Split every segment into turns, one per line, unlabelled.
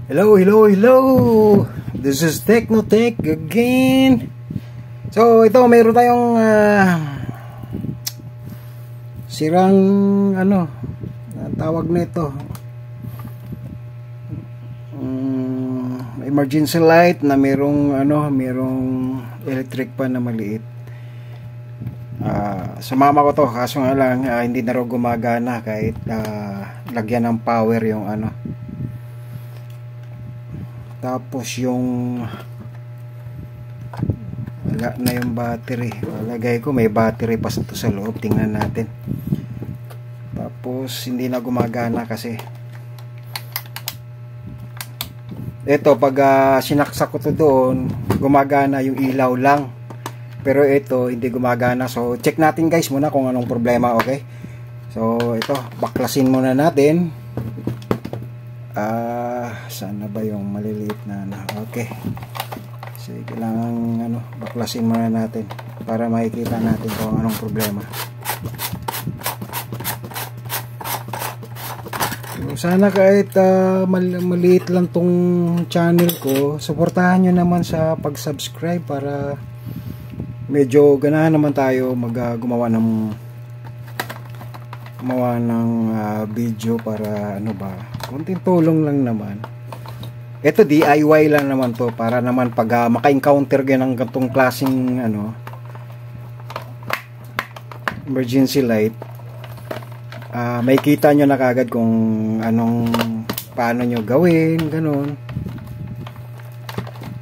Hello, hello, hello. This is Technotech again. So, ito mayroon tayong sirang ang tawag nito. Emergency light na merong electric pan na maliit. Sumama ko to, kaso nga lang hindi na raw gumagana kahit lagyan ng power yung tapos yung wala na yung battery. Lagay ko may battery pa ito sa loob, tingnan natin. Tapos hindi na gumagana kasi ito pag sinaksak ko to doon, gumagana yung ilaw lang, pero ito hindi gumagana. So check natin guys muna kung anong problema. Okay, so ito baklasin muna natin. Saan na ba yung maliliit na okay, so kailangan baklasin muna natin para makikita natin kung anong problema. Sana kahit maliit lang tong channel ko, suportahan nyo naman sa pag-subscribe para medyo ganahan naman tayo gumawa ng video para konting tulong lang naman. Ito DIY lang naman to para naman pag maka-encounter ng ganitong klaseng emergency light, may kita nyo na kagad kung paano nyo gawin, ganun,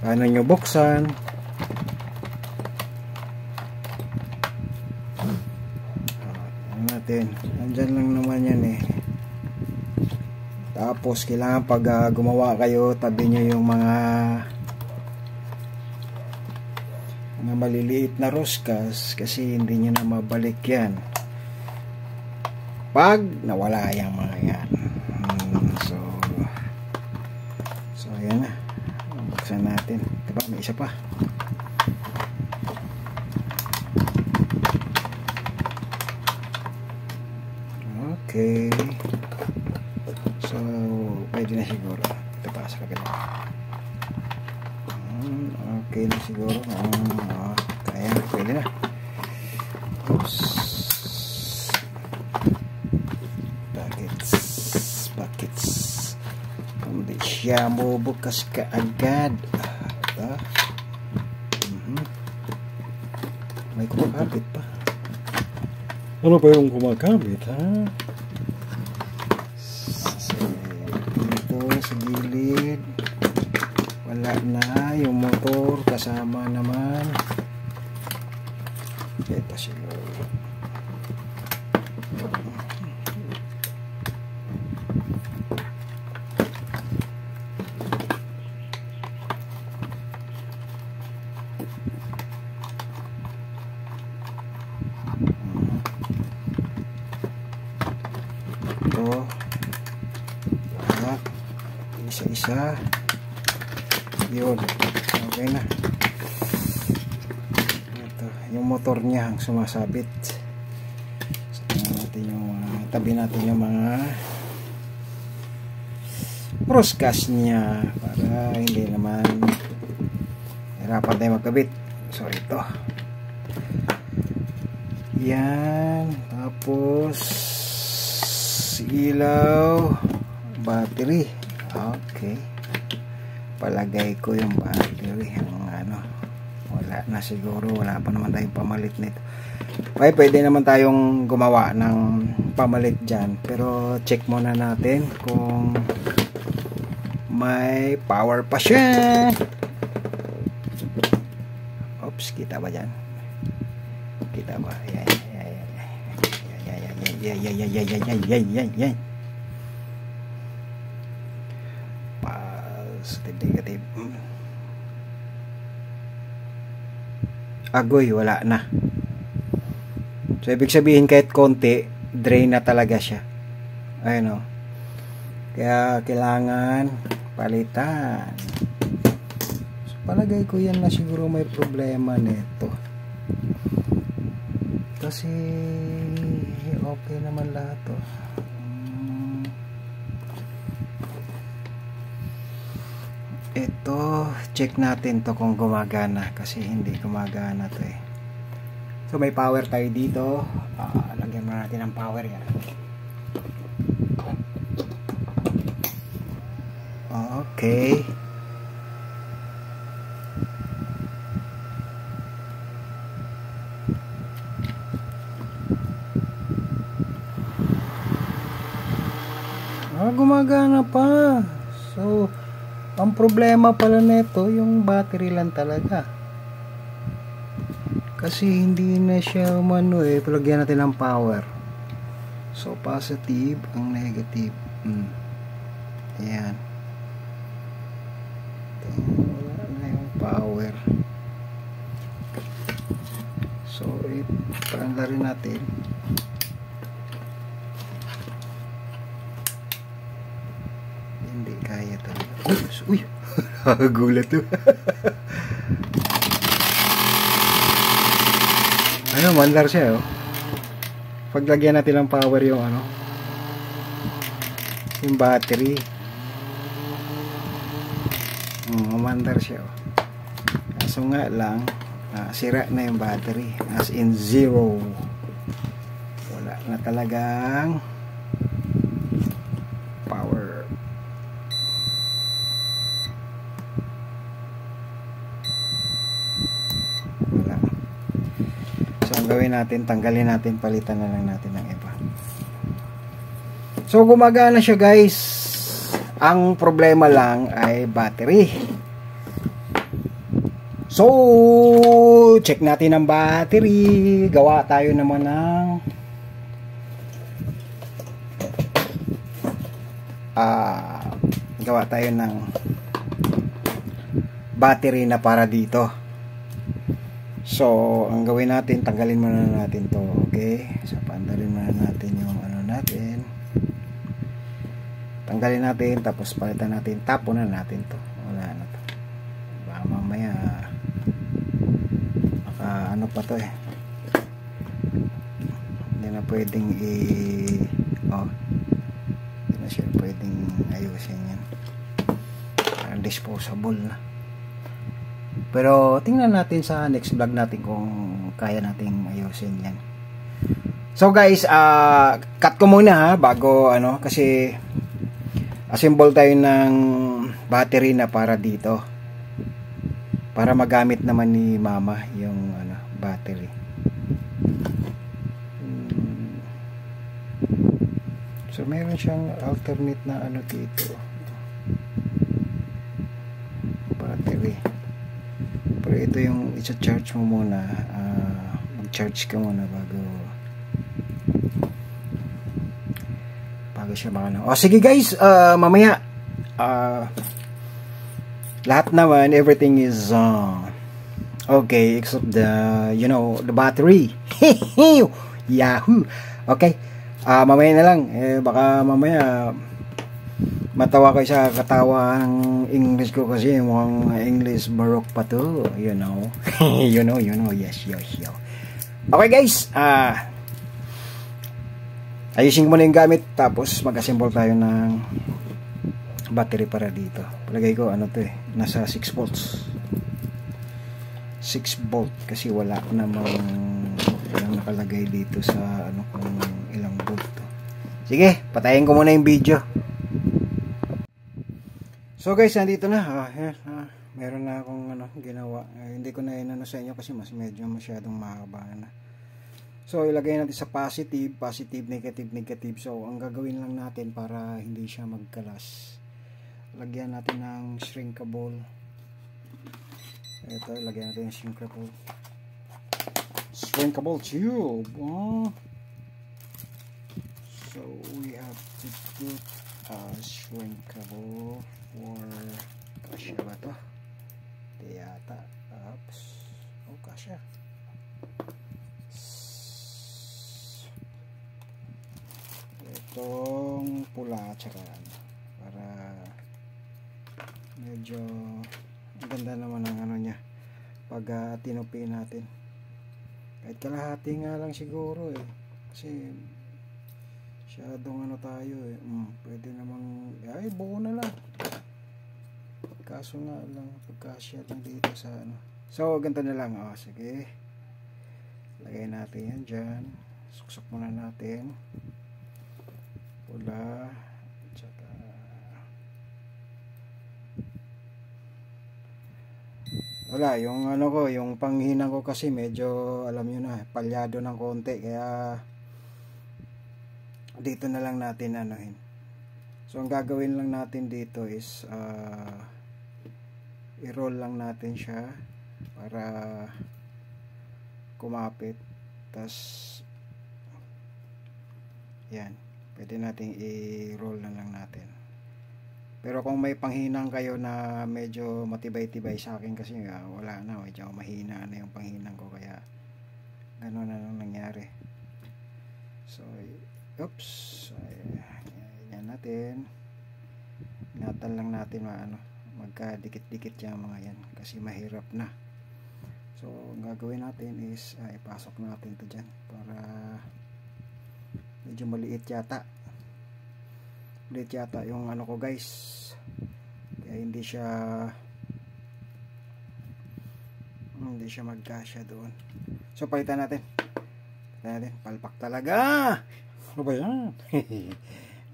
paano nyo buksan. Natin, andyan lang naman yan eh. Tapos kailangan pag gumawa kayo, tabi nyo yung mga maliliit na roskas kasi hindi nyo na mabalik yan pag nawala yung mga yan. So ayan na, buksan natin. Diba may isa pa. Okay, so pwede na siguro. Ito pa sa kabila. Okay na siguro. Kaya pwede na. Oops. Buckets. Hindi siya bubukas ka agad. May kumakabit pa. Ano ba yung kumakabit, ha? Sa gilid wala na yung motor, kasama naman ito siguro. Ito isa-isa yun, okay na. Ito yung motor niya ang sumasabit. Tabi natin yung mga roskas niya para hindi naman hirapan tayo magkabit. So ito yan, tapos ilaw, battery. Okay, palagay ko yung battery wala na siguro, wala pa naman tayong pamalit nito. Okay, pwede naman tayong gumawa ng pamalit dyan, pero check muna natin kung may power pa siya. Oops, kita ba dyan? Kita ba? Yan. Negative. Agoy, wala na. So ibig sabihin kahit konti, drain na talaga siya. Ayun o. Kaya kailangan palitan. So palagay ko yan na siguro may problema nito. Kasi okay naman lahat to. ito, check natin to kung gumagana kasi hindi gumagana to eh. So may power tayo dito. Lagyan mo natin ng power yan. Okay. Gumagana pa. So ang problema pala nito yung battery lang talaga. Kasi hindi na siya umano eh. Palagyan natin ng power. So positive ang negative. Ayan. Wala na yung power. So ipaanda rin natin. Hindi kaya talaga. Uy! Gulat to. Ano, mandar siya oh. Paglagyan natin ng power yung ano, yung battery. Mandar siya oh. Kaso nga lang, sira na yung battery. As in zero. Wala na talagang power. Wala. So ang gawin natin, tanggalin natin, palitan na lang natin ng iba. So gumagana siya guys. Ang problema lang ay battery. So check natin ang battery. Gawa tayo naman ng gawa tayo ng battery na para dito. So ang gawin natin, tanggalin muna natin to. Okay, so paandalin muna natin yung ano natin, tanggalin natin, tapos palitan natin, tapon na natin to. Wala na to, baka mamaya ano pa to eh, hindi na pwedeng hindi na siya pwedeng ayusin yan. Disposable na. Pero tingnan natin sa next vlog natin kung kaya nating ayusin yan. So guys, cut ko muna ha, bago ano, kasi assemble tayo ng battery na para dito, para magamit naman ni mama yung ano, battery. So meron siyang alternate na ano dito, battery. Pero ito yung i-charge mo muna, mag-charge ka muna bago siya makano. O sige guys, mamaya lahat naman, everything is okay except the, you know, the battery. Yahoo. Okay, mamaya na lang, baka mamaya matawa kayo sa katawang English ko kasi mukhang English baroque pa to, you know. you know, yes. Okay guys, ayusin ko muna yung gamit, tapos mag-assemble tayo ng battery para dito. Palagay ko ano to eh, nasa 6 volts 6 volt kasi wala namang nakalagay dito sa ano kung ilang volt to. Sige, patayin ko muna yung video. So guys, nandito na. Meron na akong ano, ginawa. Hindi ko na inano sa inyo kasi medyo masyadong mahaba na. So ilagay natin sa positive, negative. So ang gagawin lang natin para hindi siya magkalas, lagyan natin ng shrinkable. Ito, ilagay natin ng shrinkable tube. So we have to put shrinkable for, kasya ba to? Di yata. Oops. Oh, kasya. Itong pula tsaka para medyo ang ganda naman ang ano niya pag tinupi natin. Kahit kalahati nga lang siguro eh, kasi masyadong ano tayo eh. Pwede namang, ay buo na lang. Kaso nga lang, pagkasya lang dito sa ano. So, ganito na lang. O, sige. Lagay natin yan dyan. Suksok muna natin. Pula. Tsaka wala, yung ano ko, yung panghinang ko kasi medyo, alam nyo na, palyado ng konti. Kaya, dito na lang natin anuhin. So, ang gagawin lang natin dito is, i-roll lang natin siya para kumapit. Tas yan, pwede natin i-roll na lang natin. Pero kung may panghinang kayo na medyo matibay-tibay, sa akin kasi wala na, medyo mahina na yung panghinang ko, kaya gano'n na lang nangyari. So oops, yan natin, ingatan lang natin magkadikit-dikit yung mga yan kasi mahirap na. So ang gagawin natin is ipasok natin to dyan para medyo maliit yata yung ano ko guys, kaya hindi siya magkasya doon. So palitan natin, palpak talaga. Ano ba yan?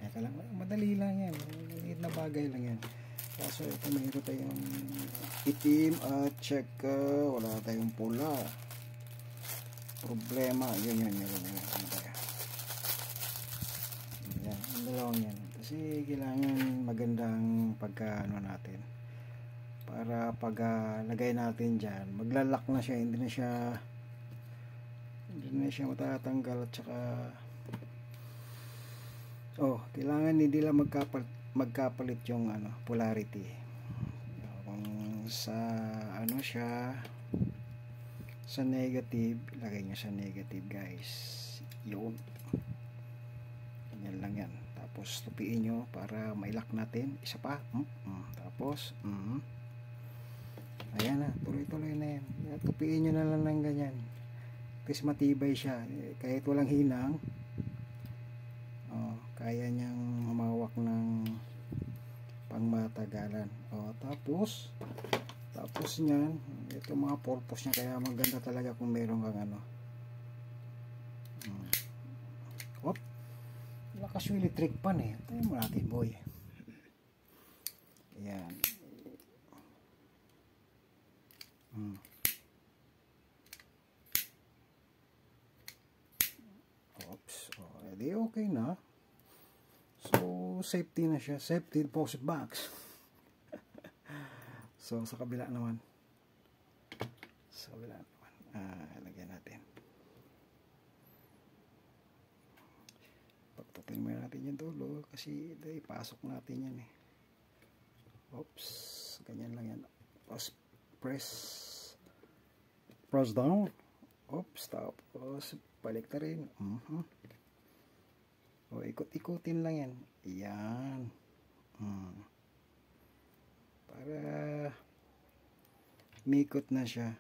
Ito lang, madali lang yan, maliit na bagay lang yan. Kaso ito, mayroon tayong itim at tsaka wala tayong pula. Problema yun. Yan, ang dalawang yan. Kasi kailangan magandang pagka-ano natin. Para pag lagay natin dyan, maglalak na siya, hindi na siya matatanggal. At saka kailangan hindi lang magkapalit yung polarity. Kung sa siya sa negative, lagay nyo sa negative guys. Yun. Ganyan lang yan. Tapos tupiin nyo para mailak natin. Isa pa. Tapos ayan na, tuloy-tuloy na yan. Tupiin nyo na lang ng ganyan. Kasi matibay siya. Kahit walang hinang, kaya niyang humawak ng pangmatagalan. Tapos niyan, ito mga purpose niya, kaya maganda talaga kung meron kang lakas yung electric pan tayo mo natin boy. Ayan. Oops. Edi okay na. So, safety na siya. Safety deposit box. So, sa kabila naman. Lagyan natin. Pagtutin mo natin yung dulo. Kasi, ipasok natin yan Oops. Ganyan lang yan. Tapos, press down. Oops. Tapos, balik na rin. Ikot-ikutin lang yan. Ayan. Para mikot na siya.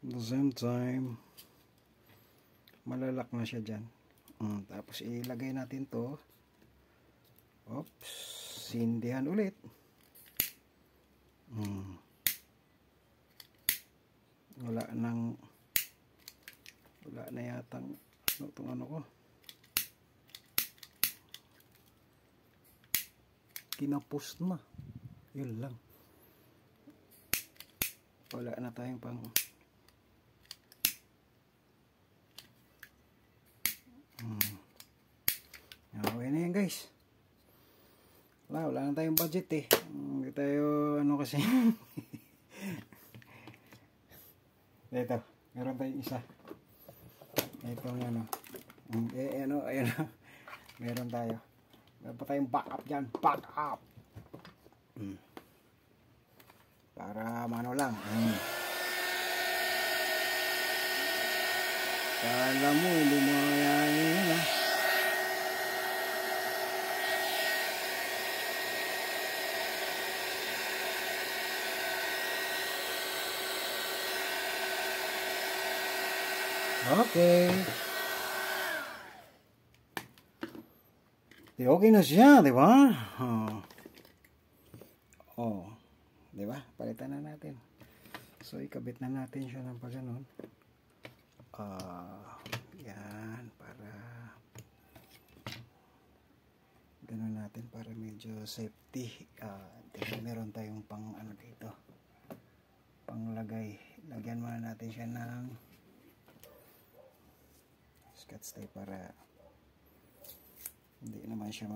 At the same time, malalak na siya dyan. Tapos ilagay natin to. Oops. Sindihan ulit. Wala na yatang itong ko. Kinapos na. Yun lang. Wala na tayong pang okay na yan guys. Wala na tayong budget hindi tayo kasi ito, meron tayong isa. Ito ayan meron tayo. Meron pa tayong backup dyan. Backup. Para lang. Kala mo, hindi mo yan Okay. Okay na siya, di ba? Oh, di ba? Palitan na natin. So, ikabit na natin siya ng pagganon. Yan, para ganun natin, para medyo safety. Meron tayong pang ano dito, panglagay. Lagyan muna natin siya ng Scotch tape para hindi naman siya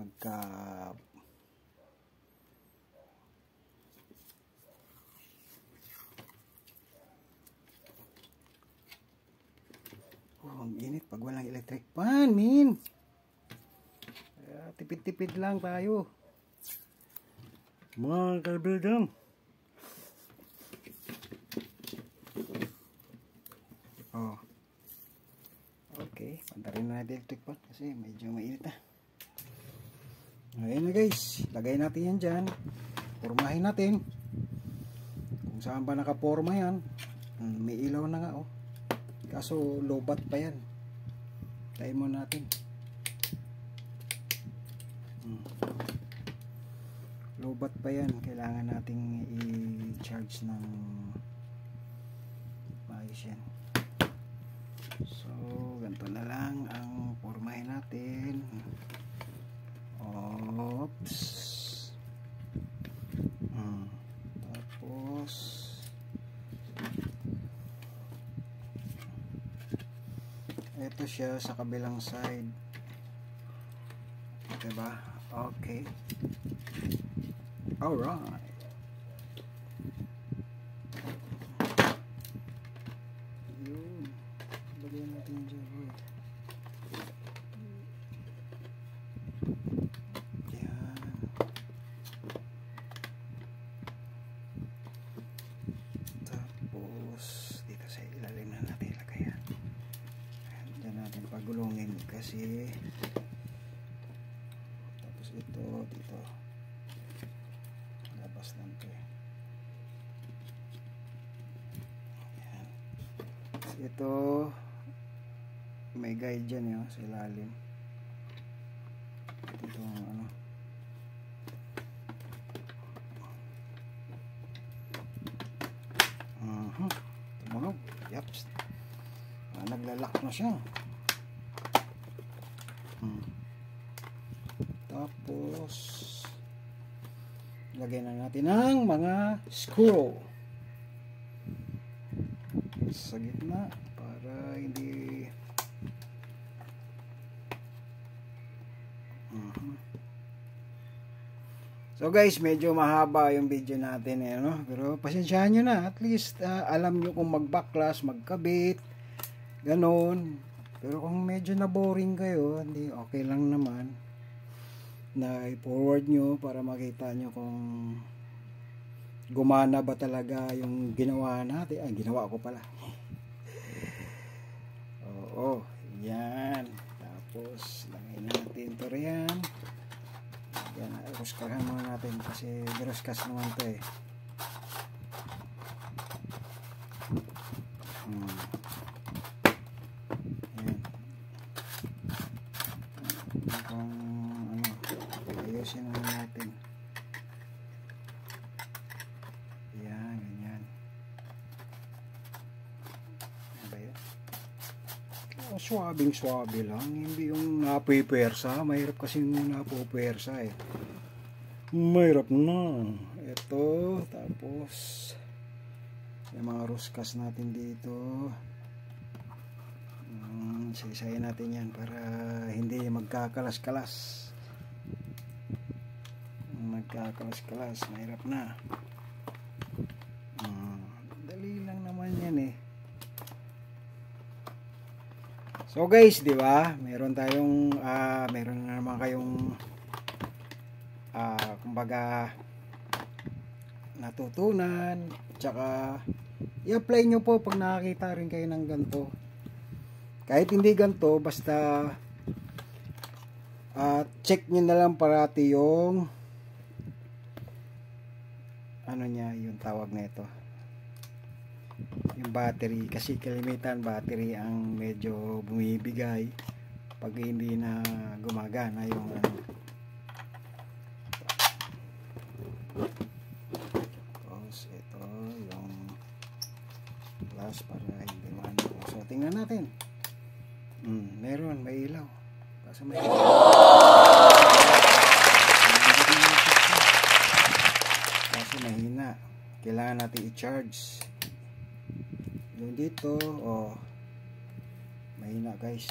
ang init pag walang electric fan, min. Tipid-tipid lang tayo, mga kaibigan. Okay, pantarin na natin electric fan kasi medyo mainit na. Ayan na guys, lagay natin yan dyan. Pormahin natin kung saan ba nakaporma yan. May ilaw na nga oh, kaso lobat pa yan. Tayo mo natin. Lobat pa yan, kailangan nating i-charge ng maayos yan. So ganito na lang ang pormahin natin. Oops. Tapos ito siya sa kabilang side, diba? Okay, alright. Yun, lagyan natin dyan. Pagulungin kasi, tapos ito dito labas lang to eh. Ayan. Ito may guide dyan yun sa ilalim. Ito ano, tumunog. Yaps, naglalak na siya. Tapos lagyan na natin ng mga screw sa gitna para hindi So guys, medyo mahaba yung video natin eh, no? Pero pasensyahan nyo na, at least alam nyo kung mag-backlash, magkabit, ganon. Pero kung medyo na boring kayo, hindi, okay lang naman na i-forward nyo para makita nyo kung gumana ba talaga yung ginawa natin. Ay, ginawa ko pala. Oo, yan. Tapos lagay natin ito riyan. Yan, ruskahan muna natin kasi giruskas naman ito eh. Ayusin naman natin. Yan, ganyan. Ano ba yun? Swabing-swabe lang. Hindi yung napipersa. Mahirap kasi yung napipersa eh. Mahirap na. Ito. Tapos yung mga ruskas natin dito. Sisayin natin yan para hindi magkakalas-kalas. Magkakalas-kalas, mahirap na. Dali lang naman yan eh. So guys, di ba? Meron tayong meron na naman kayong kumbaga natutunan, tsaka i-apply nyo po pag nakakita rin kayo ng ganito. Kahit hindi ganito, basta check nyo na lang parati yung ano niya, yung tawag na ito, yung battery, kasi kalimitan battery ang medyo bumibigay pag hindi na gumagana yung ano. natin. Meron, may ilaw. Kaso may mahina. Kailangan natin i-charge. Yung dito, mahina guys.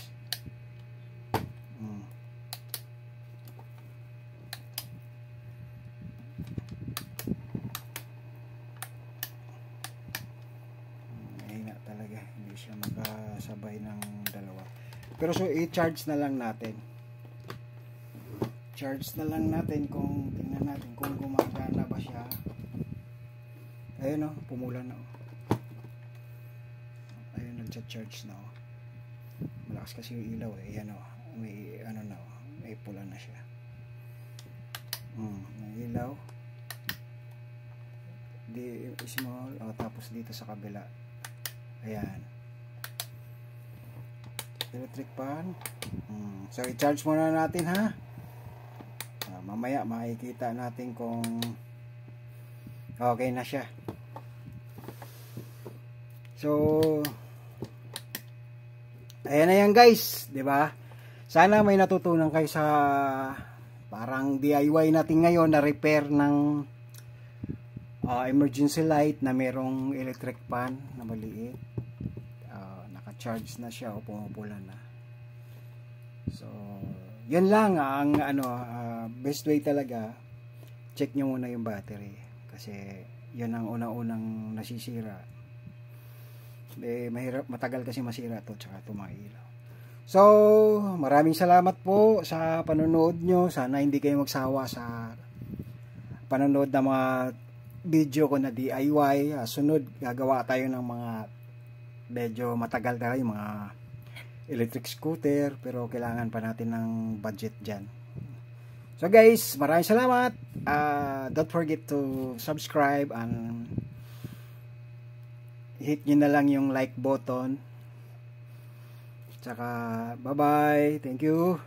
Mahina talaga. Hindi siya makasabay ng dalawa. Pero so, i-charge na lang natin. Charge na lang natin kung tingnan natin kung gumagana ba siya. Ayun o, pumula na o. Ayun, nag-charge na o. Malakas kasi yung ilaw eh. Ayan o, may ano na o. May pula na siya. May ilaw. Di small. Tapos dito sa kabila. Ayan. Electric pan. So, i-charge muna natin ha. Mamaya makikita natin kung okay na siya. So, ayan na yan guys, 'di ba? Sana may natutunan kayo sa parang DIY natin ngayon na repair ng emergency light na merong electric pan na maliit. Naka-charge na siya o pumupula na. So, yun lang ang best way talaga, check nyo muna yung battery kasi yun ang unang nasisira. Mahirap, matagal kasi masira to tsaka ito mga ilaw. So, maraming salamat po sa panonood nyo. Sana hindi kayo magsawa sa panonood ng mga video ko na DIY. Sunod, gagawa tayo ng mga medyo matagal talaga, yung mga electric scooter, pero kailangan pa natin ng budget dyan. So guys, maraming salamat. Don't forget to subscribe and hit nyo na lang yung like button. Tsaka bye bye, thank you.